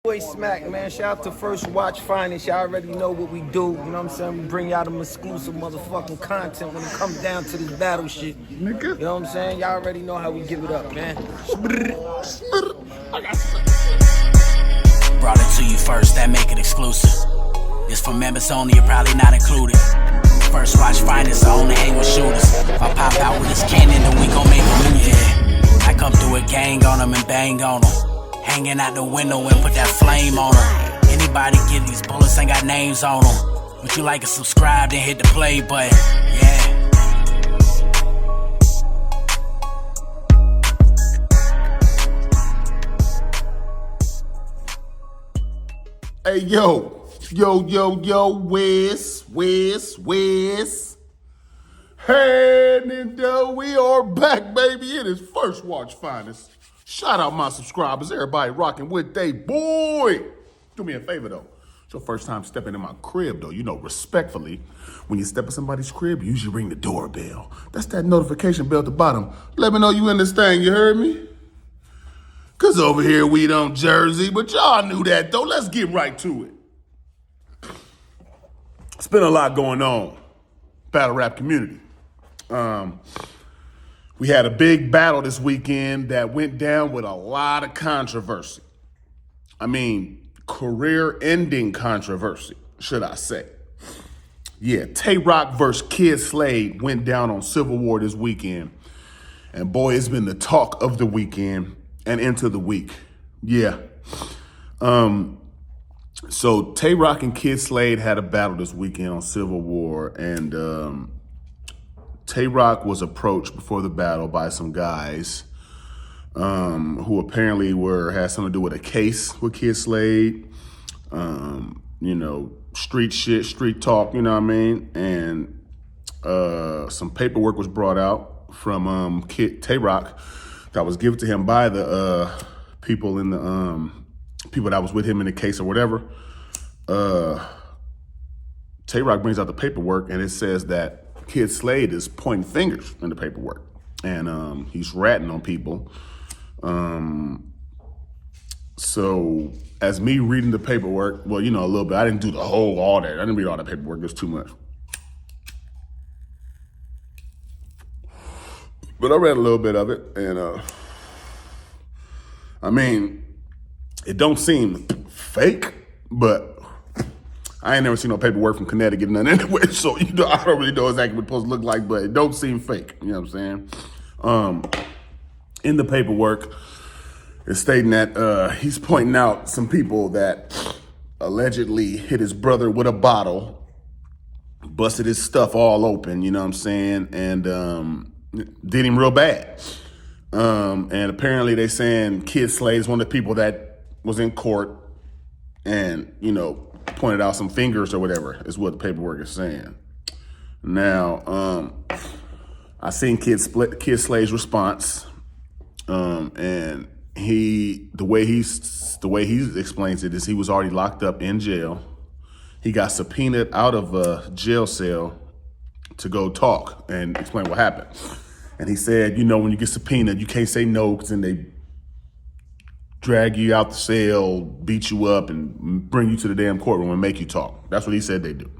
Boy Smack, man. Shout out to First Watch Finest. Y'all already know what we do. You know what I'm saying? We bring y'all them exclusive motherfucking content when it comes down to this battle shit. You know what I'm saying? Y'all already know how we give it up, man. Brought it to you first, that make it exclusive. It's for members only, you're probably not included. First Watch Finest, I only hang with shooters. If I pop out with this cannon, then we gon' make a movie. Yeah. I come through a gang on them and bang on them. Hanging out the window and put that flame on them. Anybody get these bullets ain't got names on them. Would you like to subscribe, then hit the play button? Yeah. Hey, yo, Wiz. Hey, Nintendo, we are back, baby. It is First Watch Finest. Shout out my subscribers, everybody rocking with they boy. Do me a favor, though. It's your first time stepping in my crib, though. You know, respectfully, when you step in somebody's crib, you usually ring the doorbell. That's that notification bell at the bottom. Let me know you in this thing, you heard me? Because over here we don't Jersey, but y'all knew that, though. Let's get right to it. It's been a lot going on, battle rap community. We had a big battle this weekend that went down with a lot of controversy. I mean, career-ending controversy, should I say. Yeah, TAYROC versus Kid SLADE went down on Civil War this weekend. And boy, it's been the talk of the weekend and into the week. Yeah. So TAYROC and Kid SLADE had a battle this weekend on Civil War, and TAYROC was approached before the battle by some guys who apparently had something to do with a case with Kid SLADE. You know, street shit, street talk, you know what I mean? And some paperwork was brought out from TAYROC that was given to him by the people in the people that was with him in the case or whatever. TAYROC brings out the paperwork, and it says that Kid SLADE is pointing fingers in the paperwork, and he's ratting on people. So as me reading the paperwork, well, you know, a little bit, I didn't do all that. I didn't read all that paperwork, there's too much. But I read a little bit of it, and I mean, it don't seem fake, but I ain't never seen no paperwork from Connecticut none anyway, so you know, I don't really know exactly what it's supposed to look like, but it don't seem fake, you know what I'm saying? In the paperwork, it's stating that he's pointing out some people that allegedly hit his brother with a bottle, busted his stuff all open, you know what I'm saying, and did him real bad. And apparently they saying Kid SLADE is one of the people that was in court and, you know, pointed out some fingers or whatever is what the paperwork is saying. Now, I seen Kid SLADE's response, and the way he explains it is he was already locked up in jail. He got subpoenaed out of a jail cell to go talk and explain what happened. And he said, you know, when you get subpoenaed, you can't say no, because then they drag you out the cell, beat you up, and bring you to the damn courtroom and make you talk. That's what he said they do.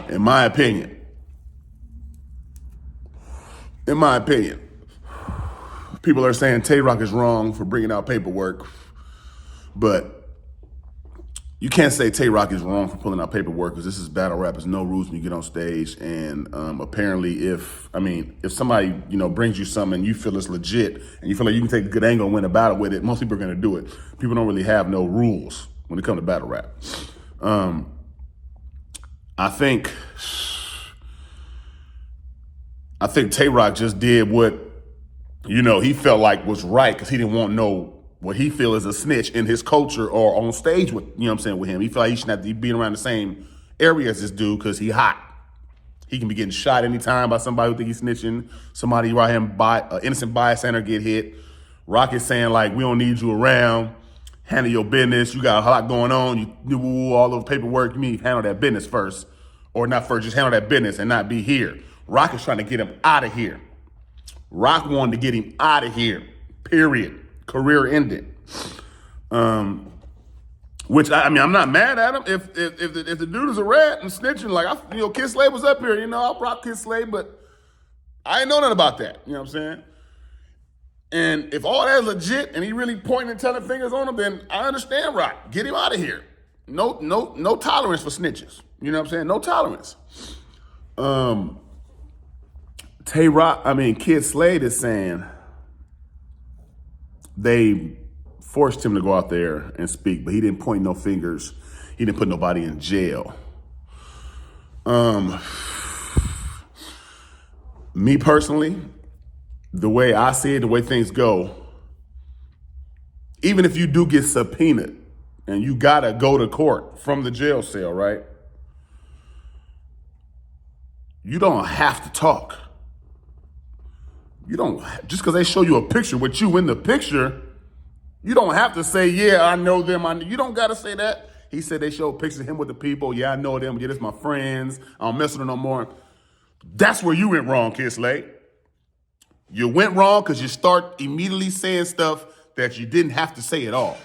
In my opinion, people are saying TAYROC is wrong for bringing out paperwork, but you can't say TAYROC is wrong for pulling out paperwork, because this is battle rap. There's no rules when you get on stage. And apparently if somebody, you know, brings you something and you feel it's legit and you feel like you can take a good angle and win a battle with it, most people are going to do it. People don't really have no rules when it comes to battle rap. I think TAYROC just did what, you know, he felt like was right, because he didn't want no what he feel is a snitch in his culture or on stage with, you know what I'm saying, with him. He feel like he shouldn't have to be around the same area as this dude, because he hot. He can be getting shot anytime by somebody who think he's snitching. Somebody right here by innocent bystander get hit. Rock is saying, like, we don't need you around. Handle your business. You got a lot going on. You do all those paperwork. You need to handle that business first. Or not first, just handle that business and not be here. Rock is trying to get him out of here. Rock wanted to get him out of here. period. Career ended. Which I'm not mad at him. If the dude is a rat and snitching, like Kid Slade was up here, I'll rock Kid Slade, but I ain't know nothing about that. You know what I'm saying? And if all that is legit and he really pointing and telling fingers on him, then I understand Rock. Get him out of here. No tolerance for snitches. You know what I'm saying? No tolerance. Kid Slade is saying they forced him to go out there and speak, but he didn't point no fingers. He didn't put nobody in jail. Me personally, the way I see it, the way things go, even if you do get subpoenaed and you gotta go to court from the jail cell, right? You don't have to talk. Just because they show you a picture with you in the picture, you don't have to say, yeah, I know them. You don't got to say that. He said they showed pictures of him with the people. Yeah, I know them. Yeah, that's my friends. I don't mess with them no more. That's where you went wrong, Kid Slade. You went wrong because you start immediately saying stuff that you didn't have to say at all.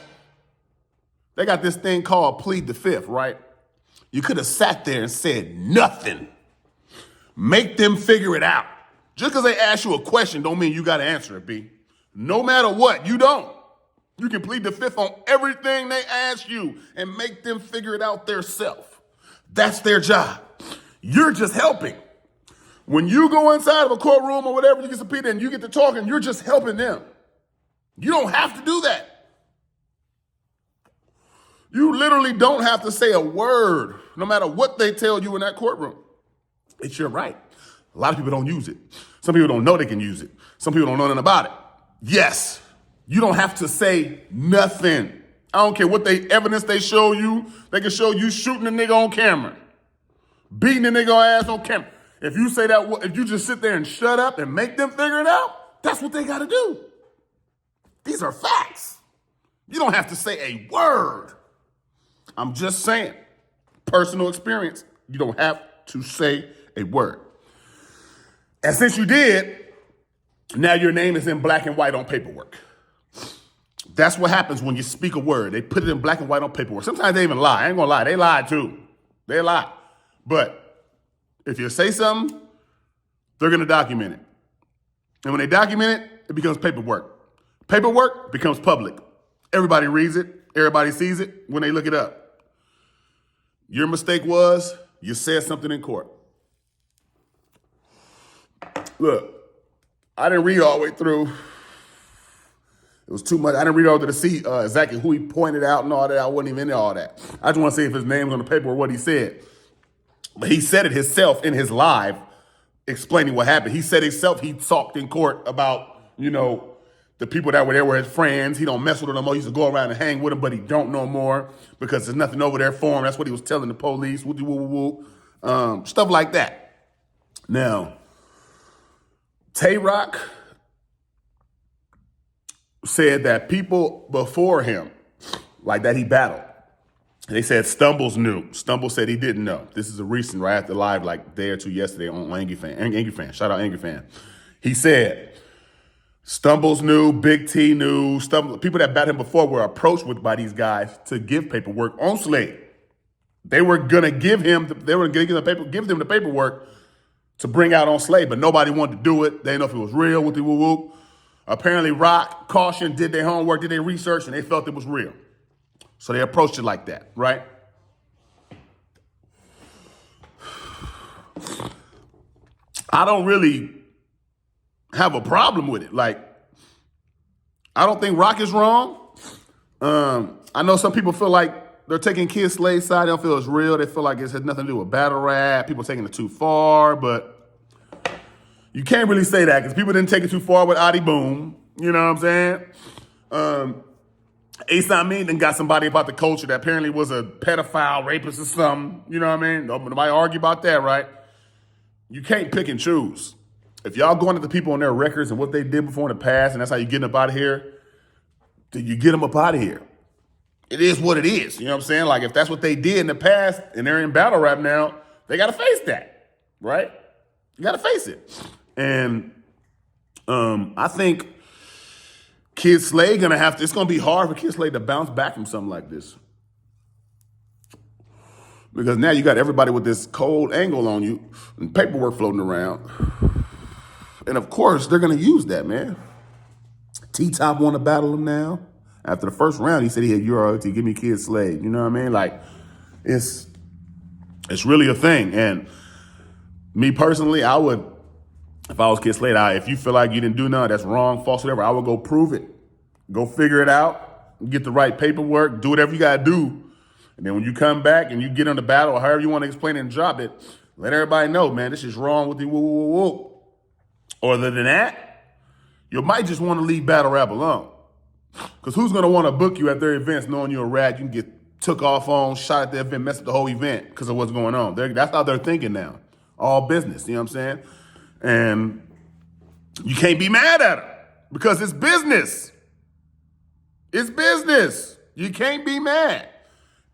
They got this thing called plead the fifth, right? You could have sat there and said nothing. Make them figure it out. Just because they ask you a question don't mean you got to answer it, B. No matter what, you don't. You can plead the fifth on everything they ask you and make them figure it out themselves. That's their job. You're just helping. When you go inside of a courtroom or whatever, you get subpoenaed and you get to talking, you're just helping them. You don't have to do that. You literally don't have to say a word, no matter what they tell you in that courtroom. It's your right. A lot of people don't use it. Some people don't know they can use it. Some people don't know nothing about it. Yes, you don't have to say nothing. I don't care what evidence they show you. They can show you shooting a nigga on camera, beating a nigga ass on camera. If you say that, if you just sit there and shut up and make them figure it out, that's what they got to do. These are facts. You don't have to say a word. I'm just saying, personal experience, you don't have to say a word. And since you did, now your name is in black and white on paperwork. That's what happens when you speak a word. They put it in black and white on paperwork. Sometimes they even lie. I ain't gonna lie. They lie too. They lie. But if you say something, they're gonna document it. And when they document it, it becomes paperwork. Paperwork becomes public. Everybody reads it. Everybody sees it when they look it up. Your mistake was you said something in court. Look, I didn't read all the way through. It was too much. I didn't read all to see exactly who he pointed out and all that. I wasn't even into all that. I just want to see if his name was on the paper or what he said. But he said it himself in his live, explaining what happened. He said himself he talked in court about, the people that were there were his friends. He don't mess with them no more. He used to go around and hang with them, but he don't no more because there's nothing over there for him. That's what he was telling the police. Stuff like that. Now, TAYROC said that people before him, like that he battled, they said Stumbles knew. Stumbles said he didn't know. This is a recent, right after live, like day or two yesterday on Angry Fan. Shout out Angry Fan. He said Stumbles knew, Big T knew, people that battled him before were approached by these guys to give paperwork on SLADE. They were gonna give him the paperwork to bring out on SLADE, but nobody wanted to do it. They didn't know if it was real, Apparently Rock, Caution did their homework, did their research, and they felt it was real. So they approached it like that, right? I don't really have a problem with it. Like, I don't think Rock is wrong. I know some people feel like they're taking Kid Slade's side. They don't feel it's real. They feel like it has nothing to do with battle rap. People taking it too far, but you can't really say that because people didn't take it too far with Adi Boom. You know what I'm saying? Ace Amin then got somebody about the culture that apparently was a pedophile, rapist or something. You know what I mean? Nobody argue about that, right? You can't pick and choose. If y'all going at the people on their records and what they did before in the past, and that's how you get them up out of here, then you get them up out of here. It is what it is. You know what I'm saying? Like, if that's what they did in the past and they're in battle rap now, they got to face that, right? You got to face it. And I think Kid Slade gonna have to, it's gonna be hard for Kid Slade to bounce back from something like this. Because now you got everybody with this cold angle on you and paperwork floating around. And of course, they're gonna use that, man. T-Top want to battle him now. After the first round, he said he had URLT, give me Kid Slade. You know what I mean? Like, it's really a thing. And me personally, I would, if I was Kid Slade, if you feel like you didn't do nothing, that's wrong, false, whatever, I would go prove it. Go figure it out, get the right paperwork, do whatever you got to do. And then when you come back and you get on the battle, or however you want to explain it and drop it, let everybody know, man, this is wrong with the woo, woo, woo, woo. Other than that, you might just want to leave battle rap alone. Because who's going to want to book you at their events knowing you're a rat, you can get took off on, shot at the event, mess up the whole event because of what's going on. That's how they're thinking now. All business, you know what I'm saying? And you can't be mad at them because it's business. It's business. You can't be mad.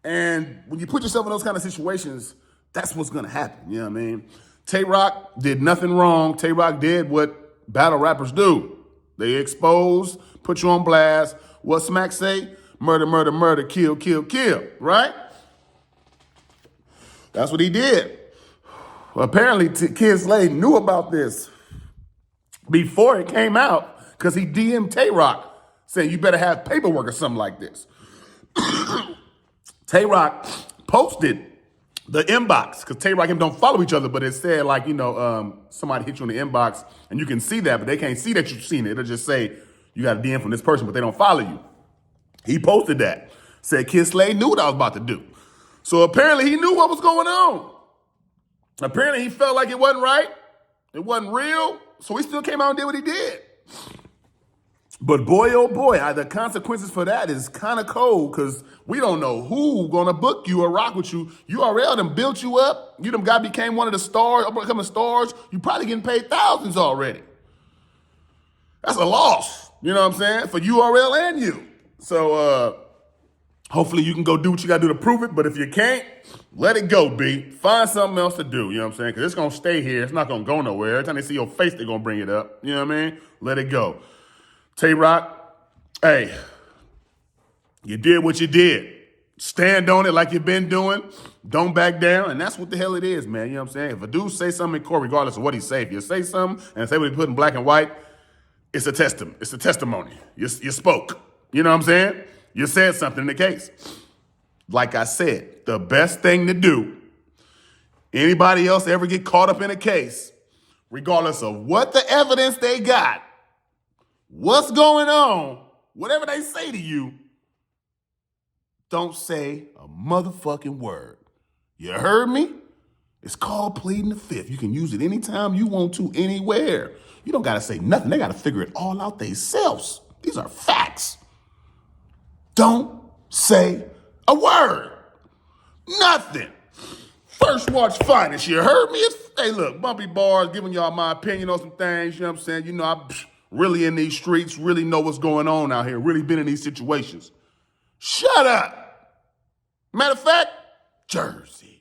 And when you put yourself in those kind of situations, that's what's going to happen. You know what I mean? TAYROC did nothing wrong. TAYROC did what battle rappers do. They expose, put you on blast. What Smack say? Murder, murder, murder, kill, kill, kill, right? That's what he did. Well, apparently, Kid Slade knew about this before it came out because he DM'd TAYROC saying you better have paperwork or something like this. TAYROC posted the inbox because TAYROC and him don't follow each other, but it said like, somebody hit you in the inbox and you can see that, but they can't see that you've seen it. It'll just say you got a DM from this person, but they don't follow you. He posted that. Said Kid Slade knew what I was about to do. So apparently he knew what was going on. Apparently he felt like it wasn't right. It wasn't real. So he still came out and did what he did. But boy, oh boy, the consequences for that is kind of cold because we don't know who gonna book you or rock with you. URL done built you up. You done guy became one of the stars, upcoming stars. You probably getting paid thousands already. That's a loss, you know what I'm saying, for URL and you. So hopefully you can go do what you gotta do to prove it. But if you can't, let it go, B. Find something else to do, you know what I'm saying? Because it's gonna stay here. It's not gonna go nowhere. Every time they see your face, they're gonna bring it up. You know what I mean? Let it go. TAYROC, hey, you did what you did. Stand on it like you've been doing. Don't back down. And that's what the hell it is, man. You know what I'm saying? If a dude say something in court, regardless of what he say, if you say something and say what he put in black and white, it's a testimony. It's a testimony. You spoke. You know what I'm saying? You said something in the case. Like I said, the best thing to do, anybody else ever get caught up in a case, regardless of what the evidence they got, what's going on, whatever they say to you, don't say a motherfucking word. You heard me? It's called pleading the fifth. You can use it anytime you want to, anywhere. You don't got to say nothing. They got to figure it all out themselves. These are facts. Don't say a word. Nothing. First Watch Finest. You heard me? Hey, look, Bumpy Barz giving y'all my opinion on some things. You know what I'm saying? You know, I'm really in these streets, really know what's going on out here, really been in these situations. Shut up. Matter of fact, Jersey.